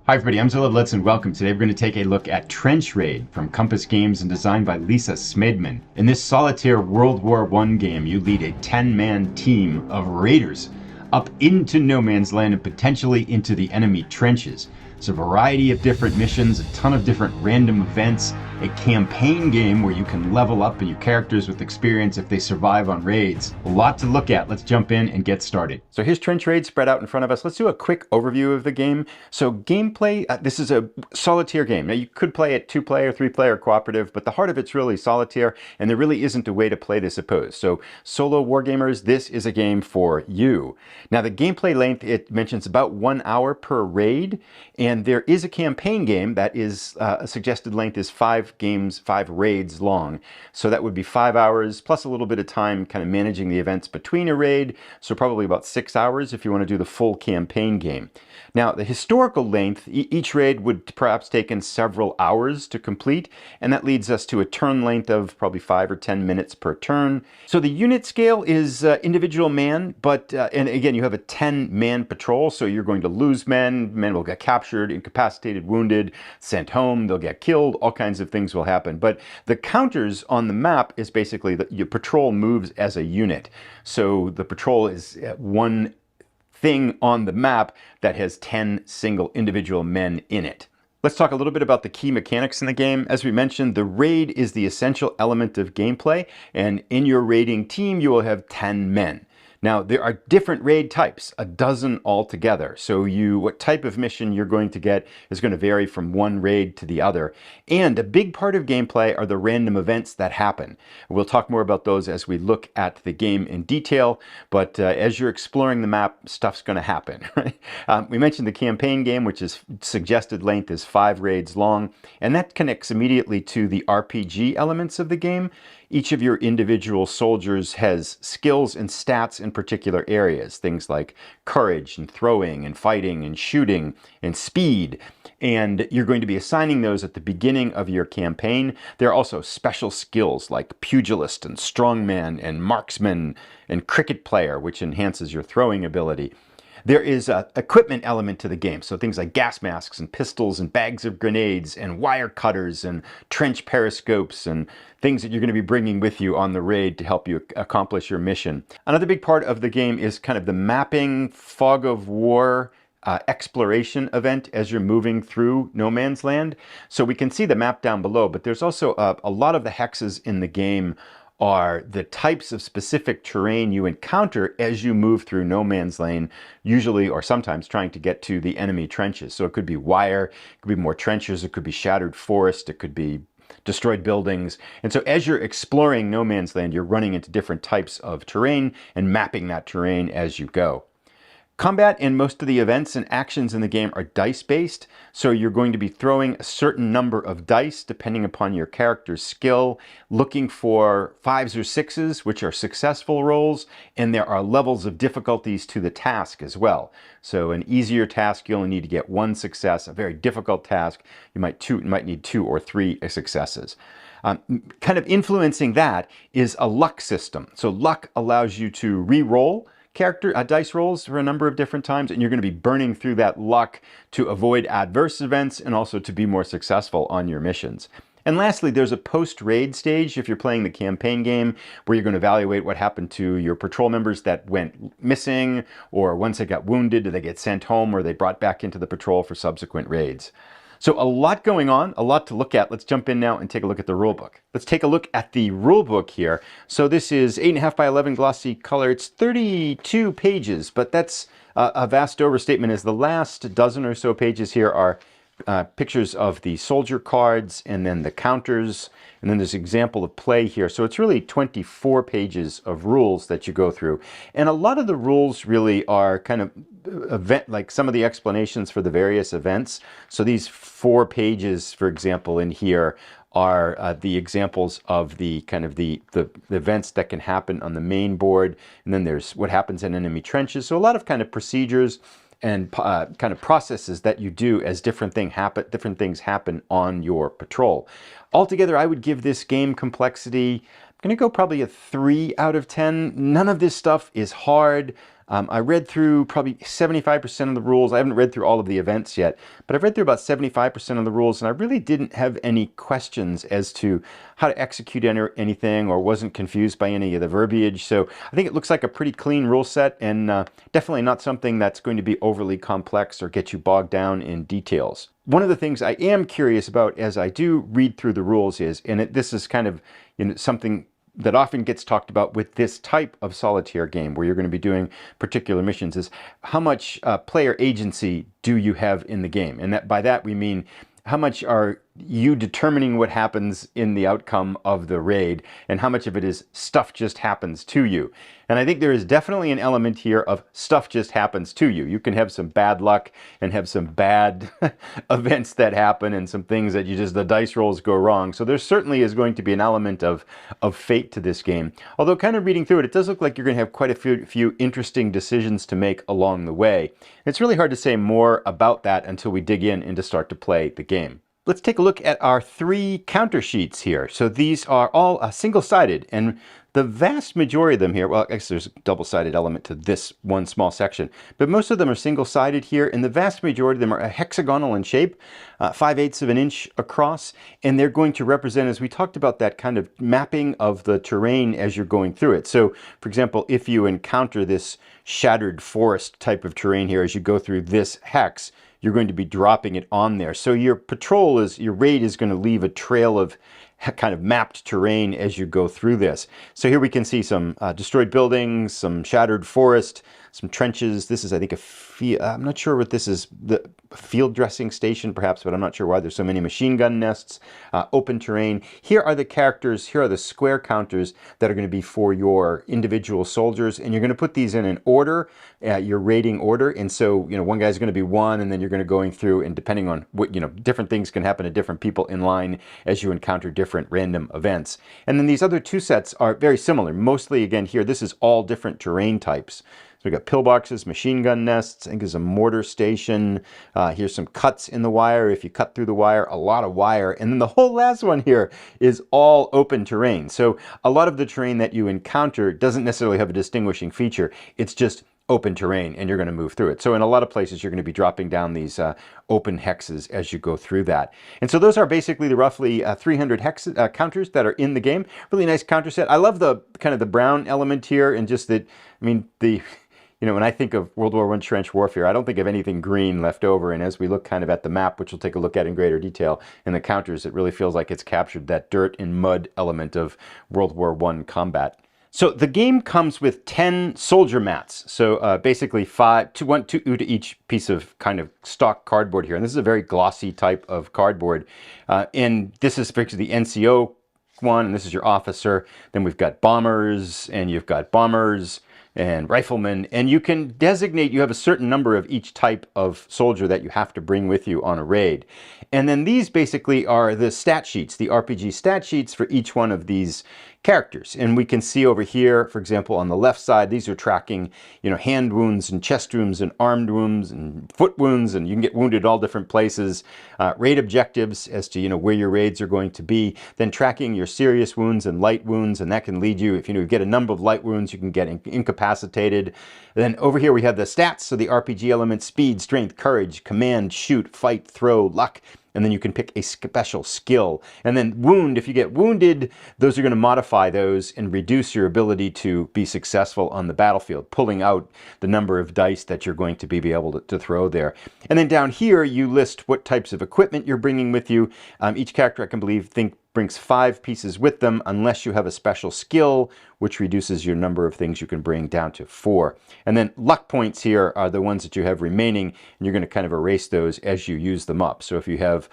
Hi everybody, I'm Zilla Blitz and welcome. Today we're going to take a look at Trench Raid from Compass Games and designed by Lisa Smedman. In this Solitaire World War I game, you lead a 10-man team of raiders up into no man's land and potentially into the enemy trenches. It's a variety of different missions, a ton of different random events, a campaign game where you can level up in your characters with experience if they survive on raids. A lot to look at. Let's jump in and get started. So here's Trench Raid spread out in front of us. Let's do a quick overview of the game. So gameplay, this is a solitaire game. Now you could play it 2-player, 3-player cooperative, but the heart of it's really solitaire, and there really isn't a way to play this opposed. So solo wargamers, this is a game for you. Now the gameplay length, it mentions about 1 hour per raid, and there is a campaign game that is a suggested length is 5 games, 5 raids long. So that would be 5 hours plus a little bit of time kind of managing the events between a raid. So probably about 6 hours if you want to do the full campaign game. Now the historical length, each raid would perhaps take in several hours to complete, and that leads us to a turn length of probably 5 or 10 minutes per turn. So the unit scale is individual man, but and again you have a 10-man patrol, so you're going to lose men will get captured, incapacitated, wounded, sent home, they'll get killed, all kinds of things will happen. But the counters on the map is basically that your patrol moves as a unit. So the patrol is one thing on the map that has 10 single individual men in it. Let's talk a little bit about the key mechanics in the game. As we mentioned, the raid is the essential element of gameplay, and in your raiding team you will have 10 men. Now, there are different raid types, a dozen altogether. So what type of mission you're going to get is going to vary from one raid to the other. And a big part of gameplay are the random events that happen. We'll talk more about those as we look at the game in detail, but as you're exploring the map, stuff's going to happen. Right? We mentioned the campaign game, which is suggested length is 5 raids long, and that connects immediately to the RPG elements of the game. Each of your individual soldiers has skills and stats in particular areas, things like courage and throwing and fighting and shooting and speed. And you're going to be assigning those at the beginning of your campaign. There are also special skills like pugilist and strongman and marksman and cricket player, which enhances your throwing ability. There is an equipment element to the game, so things like gas masks and pistols and bags of grenades and wire cutters and trench periscopes and things that you're going to be bringing with you on the raid to help you accomplish your mission. Another big part of the game is kind of the mapping fog of war exploration event as you're moving through no man's land. So we can see the map down below, but there's also a lot of the hexes in the game are the types of specific terrain you encounter as you move through no man's lane, usually or sometimes trying to get to the enemy trenches. So it could be wire, it could be more trenches, it could be shattered forest, it could be destroyed buildings. And so as you're exploring no man's land, you're running into different types of terrain and mapping that terrain as you go. Combat and most of the events and actions in the game are dice-based, so you're going to be throwing a certain number of dice depending upon your character's skill, looking for 5s or 6s, which are successful rolls, and there are levels of difficulties to the task as well. So an easier task, you only need to get 1 success. A very difficult task, you might need 2 or 3 successes. Kind of influencing that is a luck system. So luck allows you to re-roll dice rolls for a number of different times, and you're going to be burning through that luck to avoid adverse events and also to be more successful on your missions. And lastly, there's a post-raid stage if you're playing the campaign game where you're going to evaluate what happened to your patrol members that went missing, or once they got wounded, did they get sent home, or they brought back into the patrol for subsequent raids. So a lot going on, a lot to look at. Let's jump in now and take a look at the rulebook. Let's take a look at the rulebook here. So this is 8.5 by 11 glossy color. It's 32 pages, but that's a vast overstatement, as the last dozen or so pages here are pictures of the soldier cards and then the counters, and then there's an example of play here. So it's really 24 pages of rules that you go through. And a lot of the rules really are kind of like some of the explanations for the various events. So these 4 pages, for example, in here are the examples of the kind of the events that can happen on the main board. And then there's what happens in enemy trenches. So a lot of kind of procedures and kind of processes that you do as different things happen on your patrol. Altogether, I would give this game complexity, I'm going to go probably a 3 out of 10. None of this stuff is hard. I read through probably 75% of the rules. I haven't read through all of the events yet, but I've read through about 75% of the rules, and I really didn't have any questions as to how to execute anything, or wasn't confused by any of the verbiage. So I think it looks like a pretty clean rule set, and definitely not something that's going to be overly complex or get you bogged down in details. One of the things I am curious about as I do read through the rules is, and this is kind of something that often gets talked about with this type of solitaire game where you're going to be doing particular missions, is how much player agency do you have in the game? And that by that we mean, how much are you determining what happens in the outcome of the raid, and how much of it is stuff just happens to you? And I think there is definitely an element here of stuff just happens to you. You can have some bad luck and have some bad events that happen, and some things that the dice rolls go wrong. So there certainly is going to be an element of fate to this game. Although kind of reading through it, it does look like you're going to have quite a few interesting decisions to make along the way. It's really hard to say more about that until we dig in and to start to play the game. Let's take a look at our 3 counter sheets here. So these are all single-sided, and the vast majority of them here, well, I guess there's a double-sided element to this one small section, but most of them are single-sided here, and the vast majority of them are hexagonal in shape, 5/8 of an inch across, and they're going to represent, as we talked about, that kind of mapping of the terrain as you're going through it. So, for example, if you encounter this shattered forest type of terrain here as you go through this hex, you're going to be dropping it on there. So your raid is going to leave a trail of kind of mapped terrain as you go through this. So here we can see some destroyed buildings, some shattered forest, some trenches. This is, I think, I'm not sure what this is, the field dressing station perhaps, but I'm not sure why there's so many machine gun nests, open terrain. Here are the characters, here are the square counters that are going to be for your individual soldiers, and you're going to put these in an order, your raiding order. And so, one guy's going to be 1, and then you're going to going through, and depending on what, different things can happen to different people in line as you encounter different random events. And then these other 2 sets are very similar. Mostly, again, here, this is all different terrain types. So we've got pillboxes, machine gun nests, I think there's a mortar station. Here's some cuts in the wire. If you cut through the wire, a lot of wire. And then the whole last one here is all open terrain. So a lot of the terrain that you encounter doesn't necessarily have a distinguishing feature. It's just open terrain, and you're going to move through it. So in a lot of places, you're going to be dropping down these open hexes as you go through that. And so those are basically the roughly 300 hex counters that are in the game. Really nice counter set. I love the kind of the brown element here, and just that, I mean, when I think of World War I trench warfare, I don't think of anything green left over. And as we look kind of at the map, which we'll take a look at in greater detail, in the counters, it really feels like it's captured that dirt and mud element of World War I combat. So the game comes with 10 soldier mats. So basically 2 to each piece of kind of stock cardboard here. And this is a very glossy type of cardboard. And this is basically the NCO one, and this is your officer. Then we've got bombers, and you've got bombers and riflemen, and you can designate, you have a certain number of each type of soldier that you have to bring with you on a raid. And then these basically are the stat sheets, the RPG stat sheets for each one of these characters. And we can see over here, for example, on the left side, these are tracking, hand wounds and chest wounds and armed wounds and foot wounds, and you can get wounded all different places. Raid objectives as to, where your raids are going to be. Then tracking your serious wounds and light wounds, and that can lead you, if you get a number of light wounds, you can get incapacitated. Then over here we have the stats, so the RPG elements: speed, strength, courage, command, shoot, fight, throw, luck. And then you can pick a special skill. And then wound, if you get wounded, those are going to modify those and reduce your ability to be successful on the battlefield, pulling out the number of dice that you're going to be able to throw there. And then down here, you list what types of equipment you're bringing with you. Each character, I can think, brings 5 pieces with them, unless you have a special skill, which reduces your number of things you can bring down to 4. And then luck points here are the ones that you have remaining, and you're going to kind of erase those as you use them up. So if you have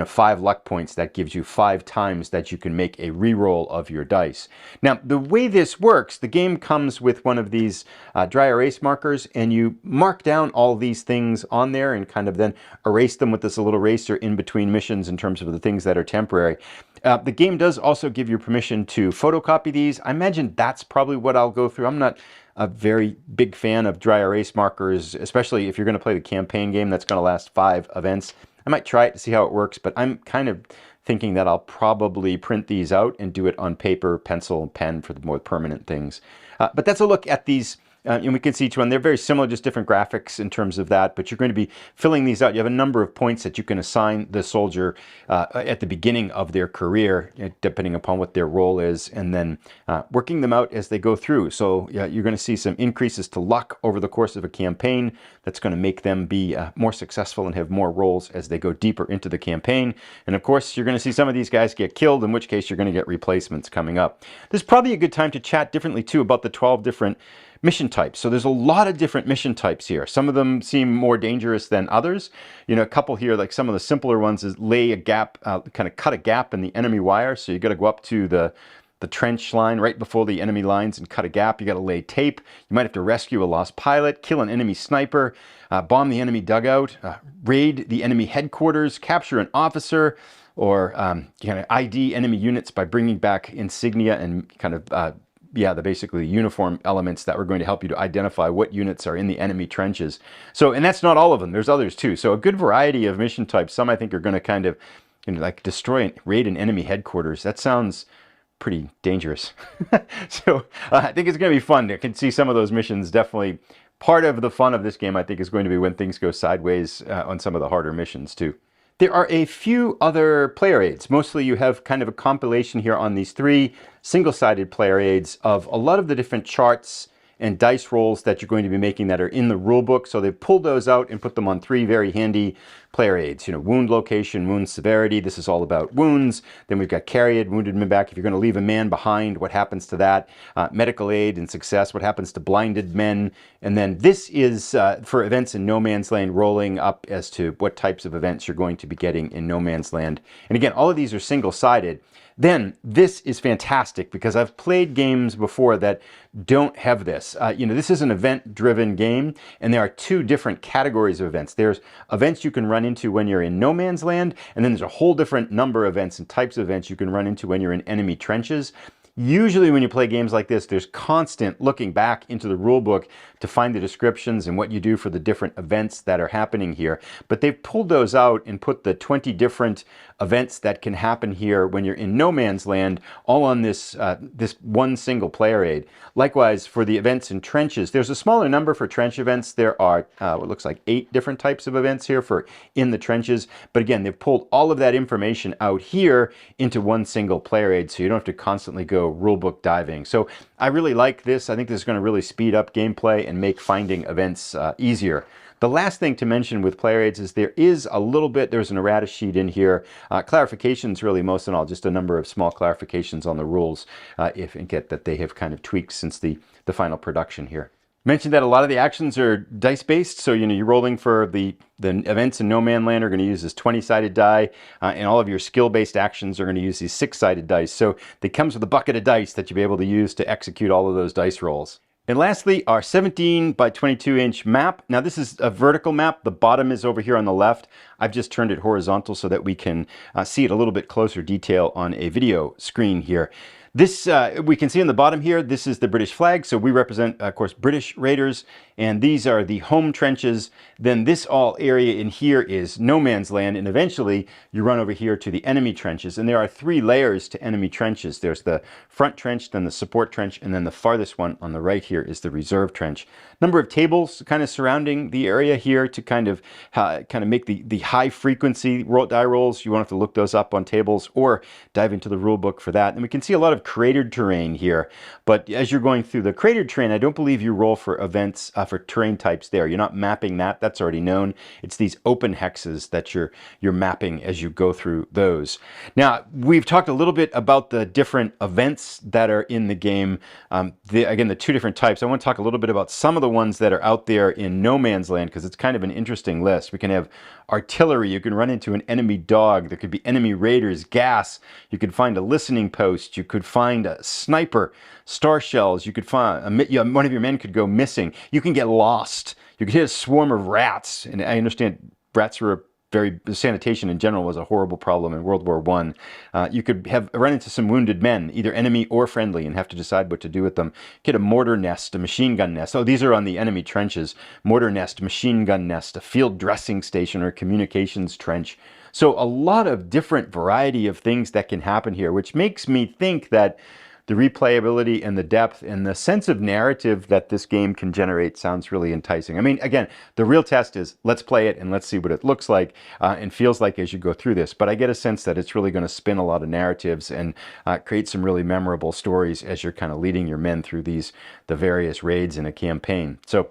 5 luck points, that gives you 5 times that you can make a reroll of your dice. Now, the way this works, the game comes with one of these dry erase markers, and you mark down all these things on there and kind of then erase them with this little eraser in between missions in terms of the things that are temporary. The game does also give you permission to photocopy these. I imagine that's probably what I'll go through. I'm not a very big fan of dry erase markers, especially if you're going to play the campaign game that's going to last 5 events. I might try it to see how it works, but I'm kind of thinking that I'll probably print these out and do it on paper, pencil, and pen for the more permanent things. But that's a look at these and we can see each one. They're very similar, just different graphics in terms of that, but you're going to be filling these out. You have a number of points that you can assign the soldier at the beginning of their career, depending upon what their role is, and then working them out as they go through. So you're going to see some increases to luck over the course of a campaign. That's going to make them be more successful and have more roles as they go deeper into the campaign. And of course, you're going to see some of these guys get killed, in which case you're going to get replacements coming up. This is probably a good time to chat differently too about the 12 different mission types. So there's a lot of different mission types here. Some of them seem more dangerous than others. You know, a couple here, like some of the simpler ones, is lay a gap, kind of cut a gap in the enemy wire. So you got to go up to the trench line right before the enemy lines and cut a gap. You got to lay tape. You might have to rescue a lost pilot, kill an enemy sniper, bomb the enemy dugout, raid the enemy headquarters, capture an officer, or kind of ID enemy units by bringing back insignia and kind of the basically uniform elements that were going to help you to identify what units are in the enemy trenches. So, and that's not all of them. There's others too. So a good variety of mission types. Some I think are going to kind of, you know, like destroy and raid an enemy headquarters. That sounds pretty dangerous. So I think it's going to be fun. I can see some of those missions. Definitely part of the fun of this game, I think, is going to be when things go sideways on some of the harder missions too. There are a few other player aids. Mostly you have kind of a compilation here on these 3 single-sided player aids of a lot of the different charts and dice rolls that you're going to be making that are in the rulebook. So they've pulled those out and put them on 3 very handy player aids. You know, wound location, wound severity. This is all about wounds. Then we've got carry aid, wounded men back. If you're going to leave a man behind, what happens to that? Medical aid and success. What happens to blinded men? And then this is for events in no man's land, rolling up as to what types of events you're going to be getting in no man's land. And again, all of these are single-sided. Then this is fantastic because I've played games before that don't have this. You know, this is an event-driven game, and there are 2 different categories of events. There's events you can run into when you're in no man's land, and then there's a whole different number of events and types of events you can run into when you're in enemy trenches. Usually when you play games like this, there's constant looking back into the rulebook to find the descriptions and what you do for the different events that are happening here. But they've pulled those out and put the 20 different events that can happen here when you're in no man's land all on this this one single player aid. Likewise, for the events in trenches, there's a smaller number for trench events. There are what looks like 8 different types of events here for in the trenches. But again, they've pulled all of that information out here into one single player aid, so you don't have to constantly go rulebook diving. So I really like this. I think this is going to really speed up gameplay and make finding events easier. The last thing to mention with player aids is there's an errata sheet in here. Clarifications really most in all, just a number of small clarifications on the rules if and get that they have kind of tweaked since the final production here. Mentioned that a lot of the actions are dice-based, so you know you're rolling for the events in no man's land are going to use this 20-sided die, and all of your skill-based actions are going to use these 6-sided dice. So it comes with a bucket of dice that you'll be able to use to execute all of those dice rolls. And lastly, our 17 by 22 inch map. Now this is a vertical map. The bottom is over here on the left. I've just turned it horizontal so that we can see it a little bit closer detail on a video screen here. This, we can see on the bottom here, this is the British flag. So we represent, of course, British Raiders, and these are the home trenches. Then this all area in here is no man's land, and eventually you run over here to the enemy trenches. And there are 3 layers to enemy trenches. There's the front trench, then the support trench, and then the farthest one on the right here is the reserve trench. Number of tables kind of surrounding the area here to kind of make the high frequency die rolls. You won't have to look those up on tables or dive into the rule book for that. And we can see a lot of cratered terrain here, but as you're going through the cratered terrain, I don't believe you roll for events for terrain types there. You're not mapping that. That's already known. It's these open hexes that you're mapping as you go through those. Now, we've talked a little bit about the different events that are in the game. Again, the 2 different types. I want to talk a little bit about some of the ones that are out there in no man's land because it's kind of an interesting list. We can have artillery. You can run into an enemy dog. There could be enemy raiders, gas. You could find a listening post. You could find a sniper, star shells. You could find one of your men could go missing. You can get lost. You could hit a swarm of rats. And I understand rats were sanitation in general was a horrible problem in World War I. You could run into some wounded men, either enemy or friendly, and have to decide what to do with them. Get a mortar nest, a machine gun nest. Oh, these are on the enemy trenches. Mortar nest, machine gun nest, a field dressing station or communications trench. So a lot of different variety of things that can happen here, which makes me think that the replayability and the depth and the sense of narrative that this game can generate sounds really enticing. I mean, again, the real test is let's play it and let's see what it looks like and feels like as you go through this. But I get a sense that it's really going to spin a lot of narratives and create some really memorable stories as you're kind of leading your men through the various raids in a campaign. So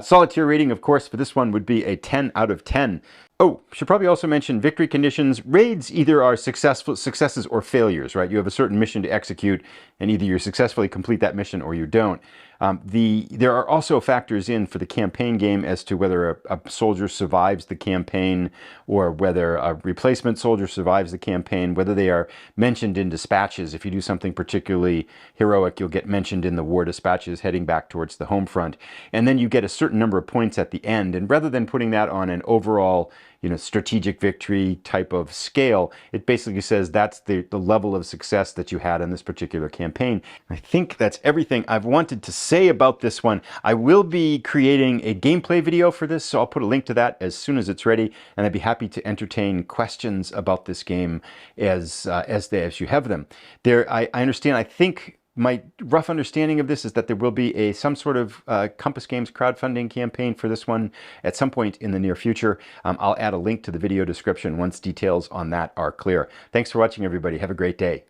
Solitaire rating, of course, for this one would be a 10 out of 10. Oh, should probably also mention victory conditions. Raids either are successes or failures, right? You have a certain mission to execute, and either you successfully complete that mission or you don't. There are also factors in for the campaign game as to whether a soldier survives the campaign or whether a replacement soldier survives the campaign, whether they are mentioned in dispatches. If you do something particularly heroic, you'll get mentioned in the war dispatches heading back towards the home front. And then you get a certain number of points at the end. And rather than putting that on an overall strategic victory type of scale, it basically says that's the level of success that you had in this particular campaign. I think that's everything I've wanted to say about this one. I will be creating a gameplay video for this, so I'll put a link to that as soon as it's ready, and I'd be happy to entertain questions about this game as you have them. I understand, I think my rough understanding of this is that there will be some sort of Compass Games crowdfunding campaign for this one at some point in the near future. I'll add a link to the video description once details on that are clear. Thanks for watching, everybody. Have a great day.